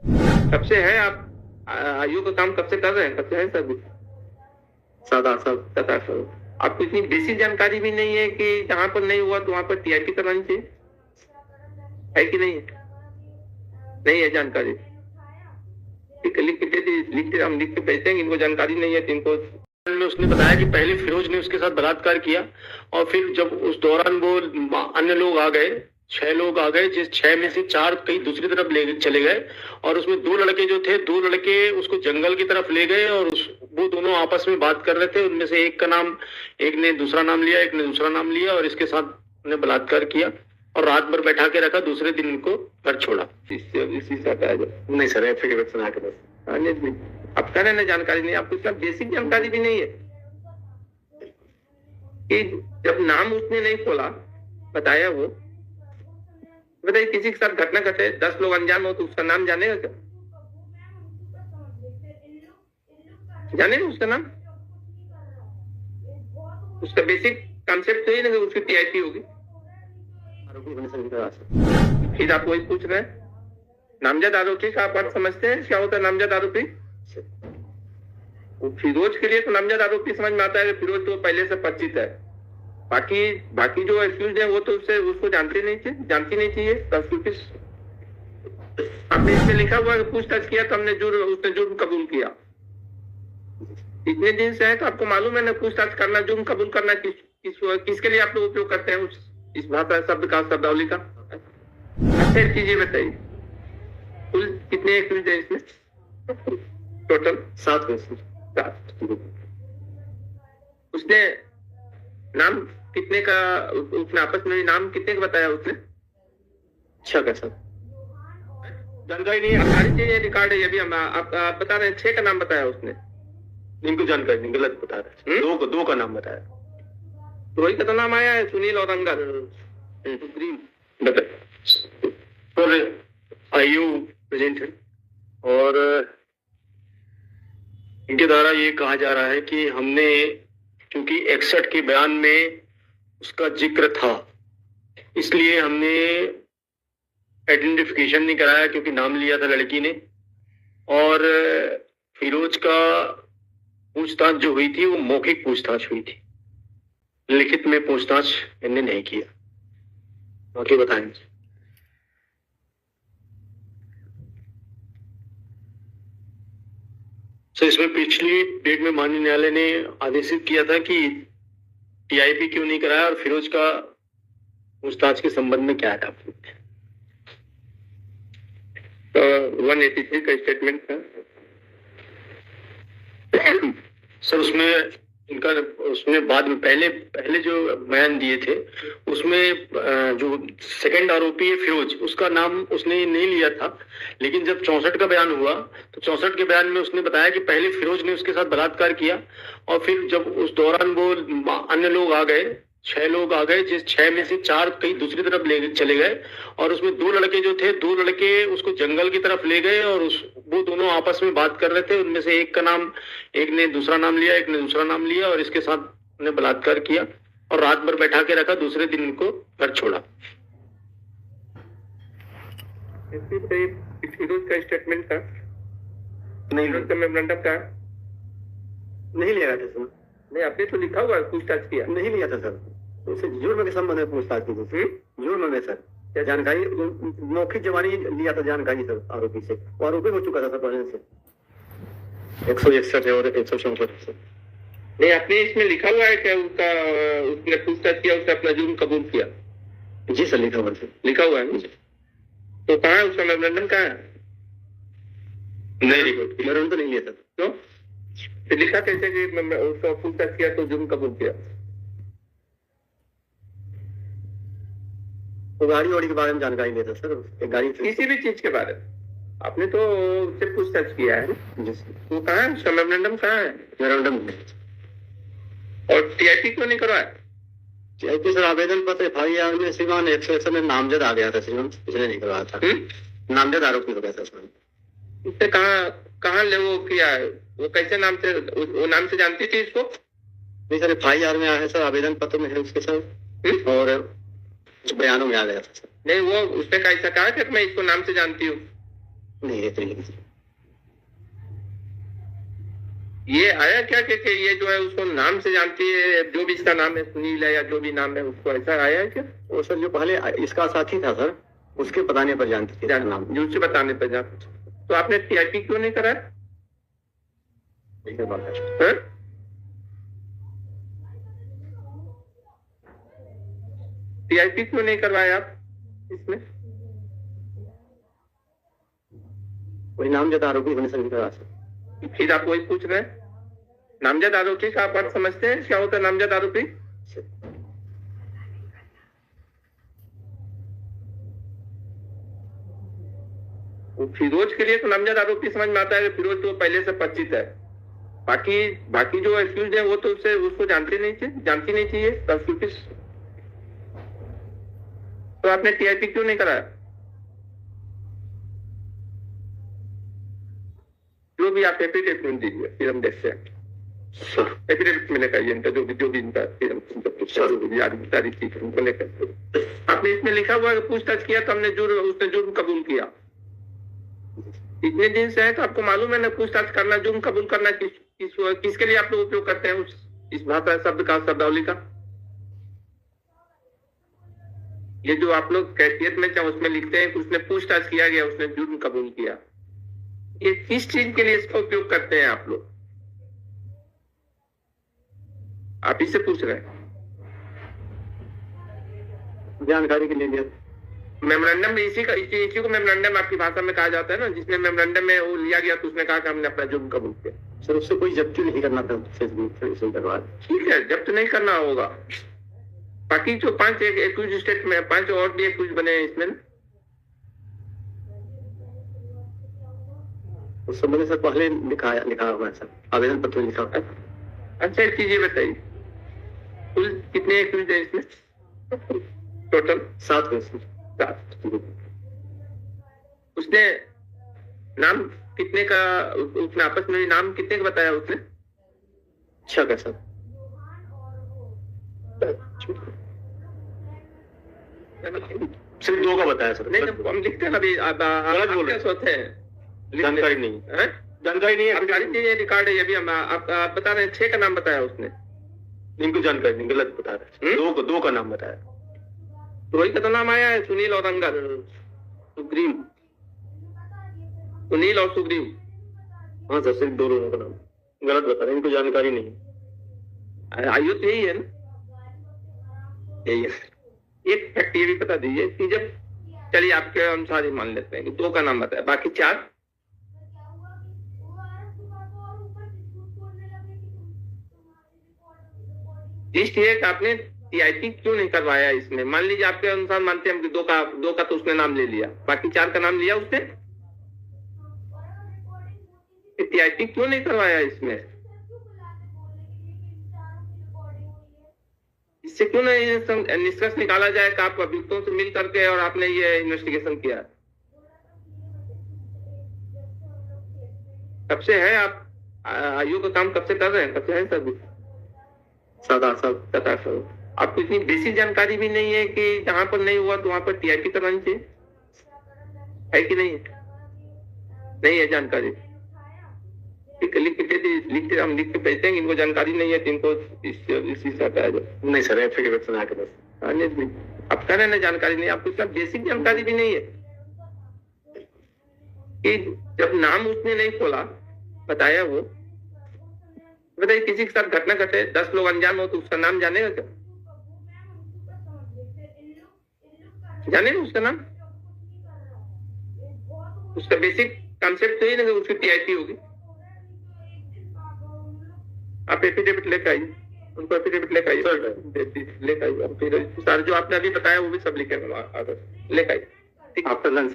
कब से है आप आयु का काम कब से कर रहे हैं? कब से है सर? 7-8 साल। 7-8 साल। आपको इतनी बेसिक जानकारी भी नहीं है कि जहां पर नहीं हुआ तो वहां पर टीआईपी करानी चाहिए, है कि नहीं है? नहीं है जानकारी। ठीक है, लिख के दे दी, हम लिख के भेजते हैं। इनको जानकारी नहीं है तो इनको में उसने बताया कि पहले फिरोज ने उसके साथ बलात्कार किया और फिर जब उस दौरान वो अन्य लोग आ गए, 6 लोग आ गए, जिस 6 में से 4 कहीं दूसरी तरफ ले चले गए और उसमें 2 लड़के जो थे, 2 लड़के उसको जंगल की तरफ ले गए और वो दोनों आपस में बात कर रहे थे। उनमें से एक का नाम, एक ने दूसरा नाम लिया, एक ने दूसरा नाम लिया और इसके साथ उन्हें बलात्कार किया और रात भर बैठा के रखा। दूसरे दिन उनको घर छोड़ा। नहीं सर, एफिडेविट सुना के बस। आप कह रहे ना जानकारी नहीं, आपको इतना बेसिक जानकारी भी नहीं है कि जब नाम उसने नहीं खोला, बताया वो, बताइए किसी के साथ घटना घटे, 10 लोग अनजान हो तो उसका नाम जानेगा क्या? जानेगा उसका नाम? उसका बेसिक कॉन्सेप्ट तो ही नहीं, उसकी टीआईपी होगी। फिर आप वही पूछ रहे हैं नामजद आरोपी का। आप समझते हैं क्या होता है नामजद आरोपी? फिरोज के लिए तो नामजद आरोपी समझ में आता है, फिरोज तो पहले से परिचित है। बाकी जो एक्यूज है वो तो उसको जानती नहीं चाहिए। आपने इसमें लिखा हुआ है पूछताछ किया तो उसने जुर्म कबूल किया। इतने दिन से है तो आपको मालूम है ना, पूछताछ करना, जुर्म कबूल करना किसके लिए आप लोग उपयोग करते हैं इस भाषा शब्द का, शब्दावली का। अच्छा चीजें बताइए, कुल कितने एक्यूज है इसमें? टोटल 7। उसने नाम कितने का, उसने आपस में नाम कितने का बताया उसने? 6 का। सब जानकारी नहीं है, सारी चीजें रिकॉर्ड है। ये भी हम आप बता रहे हैं 6 का नाम बताया उसने। इनको जानकारी नहीं, गलत बता रहे हैं। 2 का नाम बताया। रोहित का तो नाम आया है, सुनील और अंगद। आयु प्रेजेंट है और इनके द्वारा ये कहा जा रहा है कि हमने, क्योंकि 61 के बयान में उसका जिक्र था, इसलिए हमने आइडेंटिफिकेशन नहीं कराया, क्योंकि नाम लिया था लड़की ने। और फिरोज का पूछताछ जो हुई थी वो मौखिक पूछताछ हुई थी, लिखित में पूछताछ इन्हें नहीं किया। बाकी बताएंगे। तो इसमें पिछली डेट में माननीय न्यायालय ने आदेशित किया था कि टीआईपी क्यों नहीं कराया और फिरोज का पूछताछ के संबंध में क्या है। 183 का स्टेटमेंट था सर। उसमें बाद में पहले जो बयान दिए थे उसमें जो सेकंड आरोपी है फिरोज, उसका नाम उसने नहीं लिया था। लेकिन जब 64 का बयान हुआ तो 64 के बयान में उसने बताया कि पहले फिरोज ने उसके साथ बलात्कार किया और फिर जब उस दौरान वो अन्य लोग आ गए, 6 लोग आ गए, जिस 6 में से 4 कहीं दूसरी तरफ ले चले गए और उसमें 2 लड़के जो थे, 2 लड़के उसको जंगल की तरफ ले गए और वो दोनों आपस में बात कर रहे थे। उनमें से एक का नाम, एक ने दूसरा नाम लिया, एक ने दूसरा नाम लिया और इसके साथ उन्हें बलात्कार किया और रात भर बैठा के रखा। दूसरे दिन उनको घर छोड़ा। फिरोज का स्टेटमेंट था नहीं, मेमोरेंडम का नहीं लिया था सर। नहीं, आपने तो लिखा हुआ पूछताछ किया। नहीं लिया था सर, उसे जुर्म के संबंध में पूछताछ की थी। जुर्म में सर क्या जानकारी, मौखिक जवानी लिया था जानकारी सर आरोपी से। वो आरोपी हो चुका था सर पहले से। 161 है और 164। नहीं, आपने इसमें लिखा हुआ है क्या उसने पूछताछ किया, उसने अपना जुर्म कबूल किया? जी सर, लिखा हुआ है। लिखा हुआ है तो कहाँ है उसका मेमोरेंडम? कहाँ है? नहीं, मेमोरेंडम तो नहीं लिया था। तो लिखा कैसे कि उसका पूछताछ किया तो जुर्म कबूल किया? तो गाड़ी वाड़ी के बारे में जानकारी लेता सर। गाड़ी किसी भी चीज के बारे में आपने तो उससे पूछताछ किया है। वो कहाँ है उसका मेमोरेंडम? कहाँ है मेमोरेंडम? और टीआईपी क्यों नहीं करवाया? टीआईपी सर आवेदन पत्र FIR में श्रीमान 161 में नामजद आ गया था श्रीमान, इसलिए नहीं करवाया था। नामजद आरोपी हो गया था श्रीमान। उससे कहाँ ले वो किया है? वो कैसे नाम से, वो नाम से जानती थी इसको? नहीं सर, FIR में आया है सर, आवेदन पत्र में है उसके साथ और बयानों में आ गया था सर। नहीं, वो उसने कैसा कहा कि मैं इसको नाम से जानती हूँ? नहीं ये तो नहीं। ये आया क्या कि ये जो है उसको नाम से जानती है, जो भी इसका नाम है सुनील है या जो भी नाम है उसको, ऐसा आया है क्या? वो सर जो पहले इसका साथी था सर, उसके बताने पर जानती थी नाम। जो उससे बताने पर जान। तो आपने टीआईपी क्यों नहीं कराया? हाँ? टीआईपी क्यों नहीं करवाया आप इसमें? कोई नामजद आरोपी होने से करा सर। फिर आप वही पूछ रहे हैं, नामजद आरोपी का आप अर्थ समझते हैं क्या होता है नामजद आरोपी? फिरोज के लिए तो नामजद आरोपी समझ में आता है कि फिरोज तो पहले से परिचित है। बाकी जो एक्यूज है वो तो उसको जानती नहीं चाहिए प्रोसिक्यूशन। तो आपने टीआईपी क्यों नहीं कराया? जो भी आप एफिडेविट दीजिए, फिर हम देखते हैं। एफिडेविट में लेकर इनका जो भी इनका फिर हम सारी चीज उनको लेकर। आपने इसमें लिखा हुआ है कि पूछताछ किया तो हमने उसने जुर्म कबूल किया। इतने दिन से है तो आपको मालूम है ना, पूछताछ करना, जुर्म कबूल करना किसके लिए आप लोग उपयोग करते हैं इस भाषा शब्द का, शब्दावली का? ये जो आप लोग कैफियत में चाहे उसमें लिखते हैं कि उसने पूछताछ किया गया, उसने जुर्म कबूल किया, ये किस चीज के लिए इसका उपयोग करते हैं आप लोग? आप इससे पूछ रहे हैं? जानकारी के लिए मेमोरेंडम में इसी को मेमोरेंडम आपकी भाषा में कहा जाता है ना, जिसमें मेमोरेंडम में वो लिया गया तो उसने कहा कि हमने अपना जुर्म कबूल किया। सर उससे कोई जब्ती नहीं करना था ठीक है, जब्त नहीं करना होगा। बाकी जो 5 एक्यूज स्टेट में 5 और भी एक्यूज बने हैं इसमें, उस समय सर पहले लिखा हुआ है सर, आवेदन पत्र में लिखा हुआ है। अच्छा एक चीज ये बताइए, कुल कितने एक्यूज है इसमें? टोटल 7 है सर। 7। उसने नाम कितने का, उसने आपस में नाम कितने का बताया उसने? 6 का सर। सिर्फ 2 का बताया सर। नहीं तो हम लिखते हैं अभी, आप क्या सोचते हैं? जानकारी नहीं है, जानकारी नहीं है, जानकारी नहीं है, रिकॉर्ड है ये भी। हम आप बता रहे हैं 6 का नाम बताया उसने। इनको जानकारी नहीं, गलत बता रहे हैं। 2 का नाम बताया। रोहित का तो नाम आया है, सुनील और अंगद, सुग्रीव, सुनील और सुग्रीव। हाँ सर, सिर्फ 2 लोगों का नाम गलत बता रहे हैं, इनको जानकारी नहीं। आयु तो यही है ना, यही है। एक फैक्ट ये भी बता दीजिए कि जब, चलिए आपके अनुसार ही मान लेते हैं कि 2 का नाम बताया, बाकी 4 इसलिए आपने टीआईपी क्यों नहीं करवाया इसमें? मान लीजिए आपके अनुसार मानते हैं हम कि 2 का तो उसने नाम ले लिया, बाकी 4 का नाम लिया उसने, टीआईपी क्यों नहीं करवाया इसमें? इससे क्यों नहीं निष्कर्ष निकाला जाए कि आप अभियुक्तों से मिल करके और आपने ये इन्वेस्टिगेशन किया? कब से है आप आयोग का काम कब से कर रहे हैं? कब से है सर? 7-8 साल। आपको इतनी बेसिक जानकारी भी नहीं है कि जहां पर नहीं हुआ तो वहां पर टीआईपी करवानी चाहिए, है कि नहीं? नहीं है जानकारी। लिखते हम लिख के भेजते हैं, इनको जानकारी नहीं है तो इनको इसी से हटाया जाए। नहीं सर, एफिडेविट बना के बस। आप कह रहे हैं ना जानकारी नहीं, आपको इतना बेसिक जानकारी भी नहीं है कि जब नाम उसने नहीं खोला, बताया वो, बताइए किसी के साथ घटना घटे, 10 लोग अनजान हो तो उसका नाम जानेगा क्या? जानेगा उसका नाम? उसका बेसिक कॉन्सेप्ट तो ही ना उसकी टीआईपी होगी। आप एफिडेविट लेकर आइए, उनको एफिडेविट लेकर आइए, लेकर आइए, फिर सारे जो आपने अभी बताया वो भी सब लिखे लेकर आइए। ठीक, आफ्टर लंच।